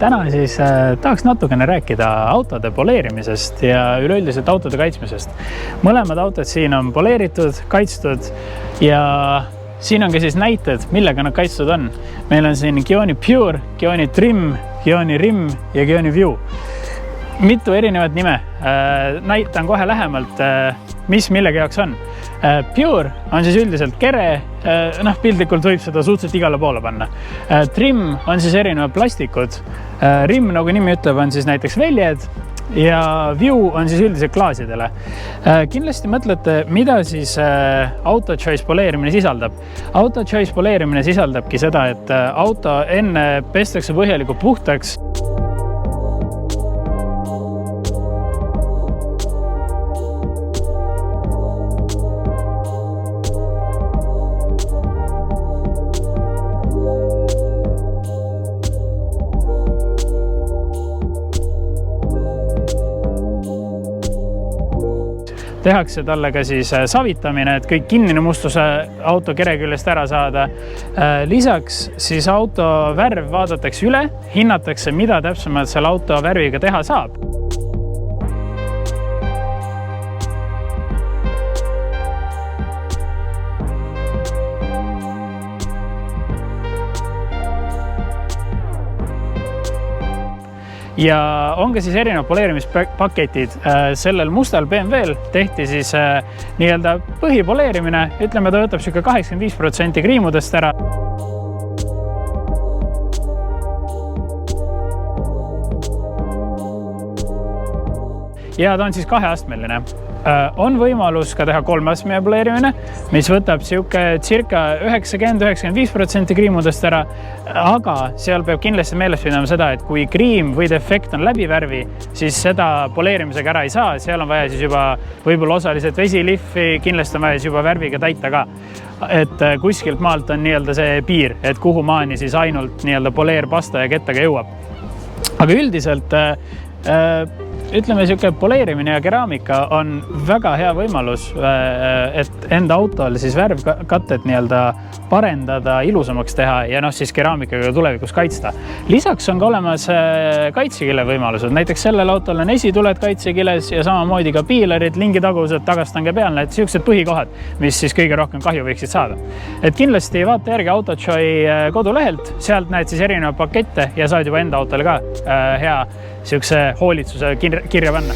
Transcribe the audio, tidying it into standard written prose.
Täna siis tahaks natukene rääkida autode poleerimisest ja üleüldiselt autode kaitsmisest. Mõlemad autod siin on poleeritud, kaitstud ja siin on ka siis näited, millega nad kaitstud on. Meil on siin Gionii Pure, Gionii Trim, Gionii Rim ja Gionii View. Mitu erinevat nime. Näitan kohe lähemalt, mis millegi jaoks on. Pure on siis üldiselt kere, piltlikult võib seda suhteliselt igale poole panna. Trim on siis erinevad plastikud. Rim, nagu nimi ütleb, on siis näiteks väljed ja View on siis üldiselt klaasidele. Kindlasti mõtlete, mida siis auto choice poleerimine sisaldab. Auto choice poleerimine sisaldabki seda, et auto enne pestakse põhjalikult puhtaks. Tehakse talle ka siis savitamine, et kõik kinnine mustuse auto kere küljest ära saada. Lisaks siis auto värv vaadatakse üle, hinnatakse, mida täpsemalt selle auto värviga teha saab. Ja on ka siis erinevad poleerimispaketid. Sellel mustal BMW-l tehti siis nii-öelda põhipoleerimine. Ütleme, ta võtab 85% kriimudest ära. Ja ta on siis kaheastmeline. On võimalus ka teha kolmeastmeline poleerimine, mis võtab circa 90–95% kriimudest ära, aga seal peab kindlasti meeles pidama seda, et kui kriim või defekt on läbi värvi, siis seda poleerimisega ära ei saa, seal on vaja siis juba võib-olla osaliselt vesilihvi, kindlasti on vaja siis juba värviga täita ka. Et kuskilt maalt on nii-öelda see piir, et kuhu maani siis ainult nii-öelda poleerpasta ja kettaga jõuab. Aga üldiselt ütleme, poleerimine ja keraamika on väga hea võimalus, et enda autol siis värvkatted nii-öelda parendada, ilusamaks teha ja siis keraamikaga tulevikus kaitsta. Lisaks on ka olemas kaitsekille võimalused. Näiteks sellel autol on esituled kaitsekiles ja samamoodi ka piilerid, lingitagused, tagastange pealne, et sellised põhikohad, mis siis kõige rohkem kahju võiksid saada. Et kindlasti vaata järgi Autochoy kodulehelt, sealt näed siis erinevad pakette ja saad juba enda autole ka hea hoolitsuse kirja panna.